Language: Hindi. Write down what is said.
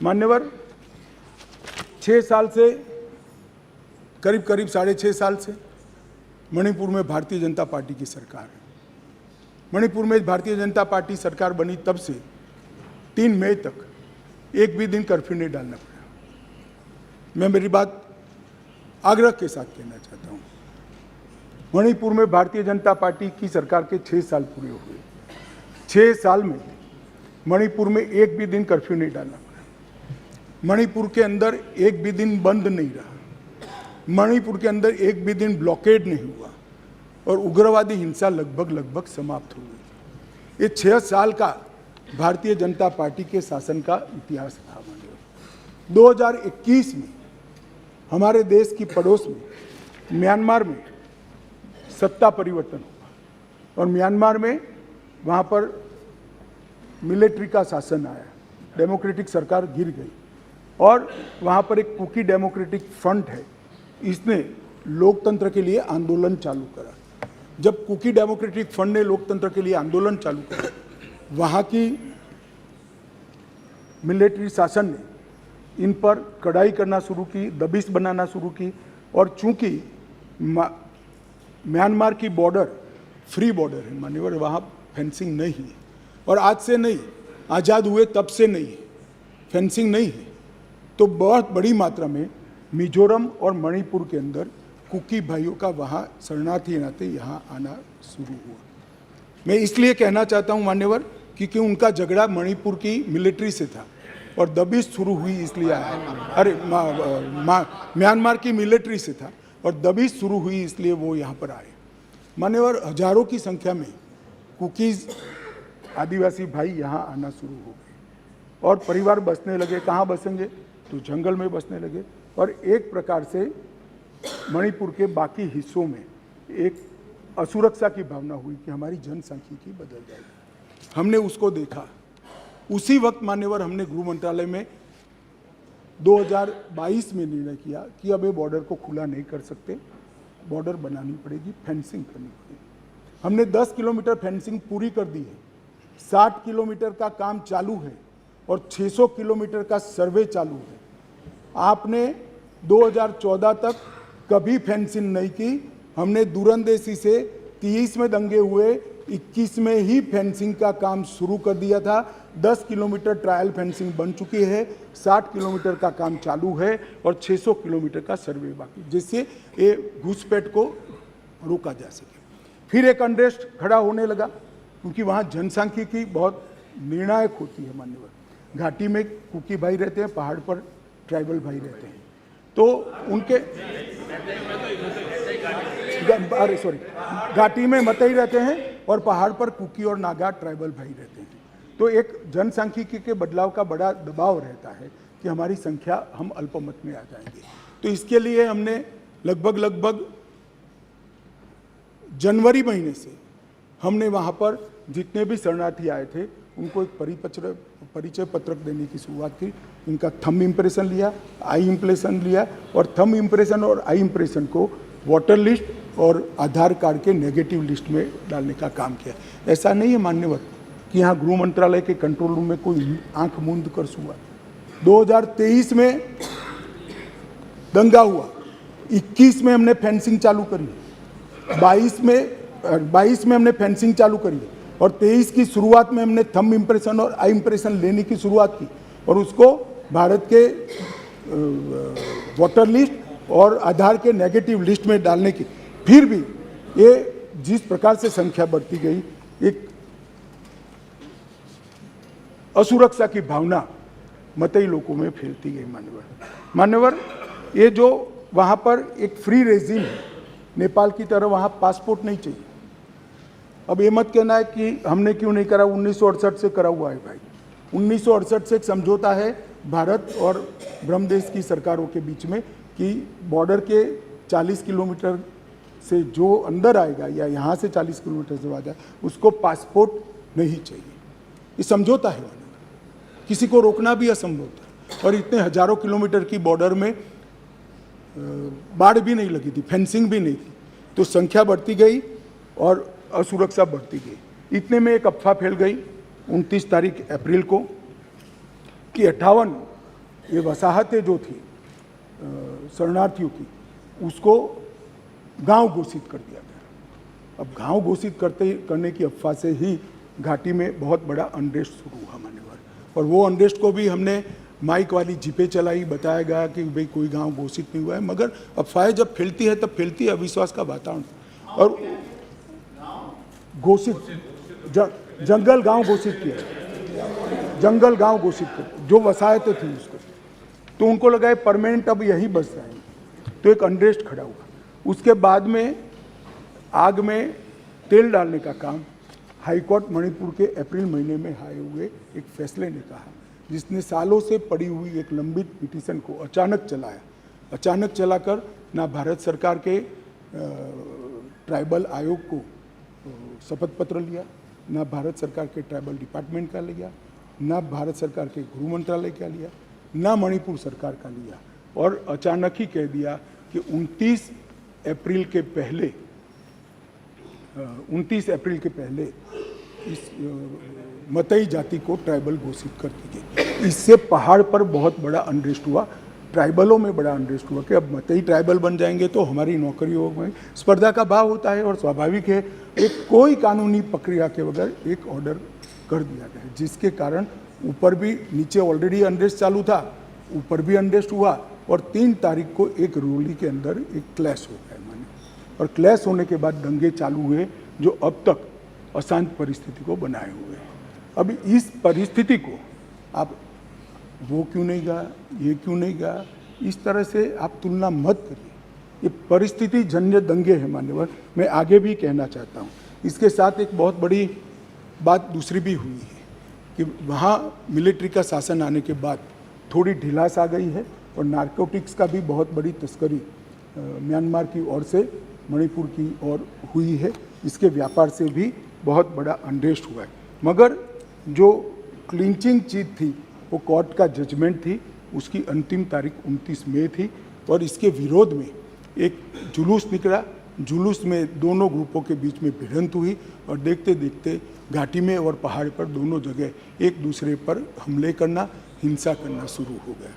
मान्यवर 6 साल से करीब 6.5 साल से मणिपुर में भारतीय जनता पार्टी की सरकार है। मणिपुर में भारतीय जनता पार्टी सरकार बनी तब से 3 मई तक एक भी दिन कर्फ्यू नहीं डालना पड़ा। मैं मेरी बात आग्रह के साथ कहना चाहता हूँ, मणिपुर में भारतीय जनता पार्टी की सरकार के 6 साल पूरे हुए। 6 साल में मणिपुर में एक भी दिन कर्फ्यू नहीं डालना पड़ा। मणिपुर के अंदर एक भी दिन बंद नहीं रहा। मणिपुर के अंदर एक भी दिन ब्लॉकेड नहीं हुआ और उग्रवादी हिंसा लगभग समाप्त हो गई। ये 6 साल का भारतीय जनता पार्टी के शासन का इतिहास रहा। 2021 में हमारे देश की पड़ोस में म्यांमार में सत्ता परिवर्तन हुआ और म्यांमार में वहाँ पर मिलिट्री का शासन आया, डेमोक्रेटिक सरकार गिर गई और वहाँ पर एक कुकी डेमोक्रेटिक फ्रंट है, इसने लोकतंत्र के लिए आंदोलन चालू करा। जब कुकी डेमोक्रेटिक फ्रंट ने लोकतंत्र के लिए आंदोलन चालू करा, वहाँ की मिलिट्री शासन ने इन पर कड़ाई करना शुरू की, दबिश बनाना शुरू की और चूंकि म्यांमार की बॉर्डर फ्री बॉर्डर है मान्यवर, वहाँ फेंसिंग नहीं है और आज से नहीं, आज़ाद हुए तब से नहीं है, फेंसिंग नहीं है। तो बहुत बड़ी मात्रा में मिजोरम और मणिपुर के अंदर कुकी भाइयों का वहाँ शरणार्थी नाते यहाँ आना शुरू हुआ। मैं इसलिए कहना चाहता हूँ मान्यवर, क्योंकि उनका झगड़ा मणिपुर की मिलिट्री से था और दबिश शुरू हुई इसलिए आया। अरे म्यांमार की मिलिट्री से था और दबिश शुरू हुई इसलिए वो यहाँ पर आए। मान्यवर, हजारों की संख्या में कुकीज़ आदिवासी भाई यहाँ आना शुरू हो गए और परिवार बसने लगे। कहाँ बसेंगे? तो जंगल में बसने लगे और एक प्रकार से मणिपुर के बाकी हिस्सों में एक असुरक्षा की भावना हुई कि हमारी जनसांख्यिकी बदल जाएगी। हमने उसको देखा। उसी वक्त मान्यवर हमने गृह मंत्रालय में 2022 में निर्णय किया कि अब ये बॉर्डर को खुला नहीं कर सकते, बॉर्डर बनानी पड़ेगी, फेंसिंग करनी पड़ेगी। हमने 10 किलोमीटर फेंसिंग पूरी कर दी है, 60 किलोमीटर का काम चालू है और 600 किलोमीटर का सर्वे चालू है। आपने 2014 तक कभी फेंसिंग नहीं की। हमने दूरंदेशी से 30 में दंगे हुए, 21 में ही फेंसिंग का काम शुरू कर दिया था। 10 किलोमीटर ट्रायल फेंसिंग बन चुकी है, 60 किलोमीटर का काम चालू है और 600 किलोमीटर का सर्वे बाकी, जिससे ये घुसपैठ को रोका जा सके। फिर एक अनरेस्ट खड़ा होने लगा क्योंकि वहाँ जनसांख्यिकी बहुत निर्णायक होती है मान्यवर। घाटी में कुकी भाई रहते हैं, पहाड़ पर ट्राइबल भाई रहते हैं, तो उनके घाटी में मतई रहते हैं और पहाड़ पर कुकी और नागा ट्राइबल भाई रहते हैं। तो एक जनसांख्यिकी के बदलाव का बड़ा दबाव रहता है कि हमारी संख्या, हम अल्पमत में आ जाएंगे। तो इसके लिए हमने लगभग जनवरी महीने से हमने वहाँ पर जितने भी शरणार्थी आए थे उनको एक परिचय पत्रक देने की शुरुआत की। उनका थंब इम्प्रेशन लिया, आई इम्प्रेशन लिया और थंब इम्प्रेशन और आई इम्प्रेशन को वोटर लिस्ट और आधार कार्ड के नेगेटिव लिस्ट में डालने का काम किया। ऐसा नहीं है मान्यवर कि यहाँ गृह मंत्रालय के कंट्रोल रूम में कोई आंख मूंद कर हुआ। 2023 में दंगा हुआ, 21 में हमने फेंसिंग चालू करी, 22 में हमने फेंसिंग चालू करी और 23 की शुरुआत में हमने थंब इम्प्रेशन और आई इम्प्रेशन लेने की शुरुआत की और उसको भारत के वोटर लिस्ट और आधार के नेगेटिव लिस्ट में डालने की। फिर भी ये जिस प्रकार से संख्या बढ़ती गई, एक असुरक्षा की भावना मतई लोगों में फैलती गई मान्यवर। ये जो वहाँ पर एक फ्री रेजिम है, नेपाल की तरह वहाँ पासपोर्ट नहीं चाहिए। अब ये मत कहना है कि हमने क्यों नहीं करा, 1968 से करा हुआ है भाई। 1968 से एक समझौता है भारत और ब्रह्मदेश की सरकारों के बीच में कि बॉर्डर के 40 किलोमीटर से जो अंदर आएगा या यहाँ से 40 किलोमीटर से आ जाए उसको पासपोर्ट नहीं चाहिए। ये समझौता है, किसी को रोकना भी असंभव था। और इतने हजारों किलोमीटर की बॉर्डर में बाढ़ भी नहीं लगी थी, फेंसिंग भी नहीं थी, तो संख्या बढ़ती गई और असुरक्षा बढ़ती गई। इतने में एक अफवाह फैल गई 29 तारीख अप्रैल को कि 58 ये वसाहतें जो थी शरणार्थियों की, उसको गांव घोषित कर दिया गया। अब गांव घोषित करने की अफवाह से ही घाटी में बहुत बड़ा अनरेस्ट शुरू हुआ मान्यवर, और वो अनरेस्ट को भी हमने माइक वाली जीपे चलाई, बताया गया कि भाई कोई गांव घोषित नहीं हुआ है, मगर अफवाहें जब फैलती है तब फैलती है अविश्वास का वातावरण। और घोषित जंगल गांव घोषित किया, जंगल गांव घोषित किया, जो वसाहतें थी उसको, तो उनको लगा परमानेंट अब यही बस जाएंगे, तो एक अनरेस्ट खड़ा हुआ। उसके बाद में आग में तेल डालने का काम हाईकोर्ट मणिपुर के अप्रैल महीने में आए हुए एक फैसले ने कहा, जिसने सालों से पड़ी हुई एक लंबित पिटीशन को अचानक चलाया। अचानक चलाकर ना भारत सरकार के ट्राइबल आयोग को शपथ पत्र लिया, ना भारत सरकार के ट्राइबल डिपार्टमेंट का लिया, ना भारत सरकार के गृह मंत्रालय का लिया, ना मणिपुर सरकार का लिया, और अचानक ही कह दिया कि 29 अप्रैल के पहले इस मतई जाति को ट्राइबल घोषित कर दी गई। इससे पहाड़ पर बहुत बड़ा अनरेस्ट हुआ, ट्राइबलों में बड़ा अनरेस्ट हुआ कि अब मतई ट्राइबल बन जाएंगे तो हमारी नौकरियों में स्पर्धा का भाव होता है, और स्वाभाविक है एक कोई कानूनी प्रक्रिया के बगैर एक ऑर्डर कर दिया गया, जिसके कारण ऊपर भी, नीचे ऑलरेडी अनरेस्ट चालू था, ऊपर भी अनरेस्ट हुआ, और 3 तारीख को एक रैली के अंदर एक क्लैश हो गया माने, और क्लैश होने के बाद दंगे चालू हुए जो अब तक अशांत परिस्थिति को बनाए हुए हैं। अब इस परिस्थिति को आप वो क्यों नहीं गया, ये क्यों नहीं गया, इस तरह से आप तुलना मत करिए। ये परिस्थिति जन्य दंगे हैं मान्यवर। मैं आगे भी कहना चाहता हूँ, इसके साथ एक बहुत बड़ी बात दूसरी भी हुई है कि वहाँ मिलिट्री का शासन आने के बाद थोड़ी ढिलास आ गई है, और नारकोटिक्स का भी बहुत बड़ी तस्करी म्यांमार की ओर से मणिपुर की ओर हुई है। इसके व्यापार से भी बहुत बड़ा अनरेस्ट हुआ है, मगर जो क्लिंचिंग चीज़ थी वो कोर्ट का जजमेंट थी, उसकी अंतिम तारीख 29 मई थी, और इसके विरोध में एक जुलूस निकला। जुलूस में दोनों ग्रुपों के बीच में भिड़ंत हुई, और देखते देखते घाटी में और पहाड़ पर दोनों जगह एक दूसरे पर हमले करना, हिंसा करना शुरू हो गया।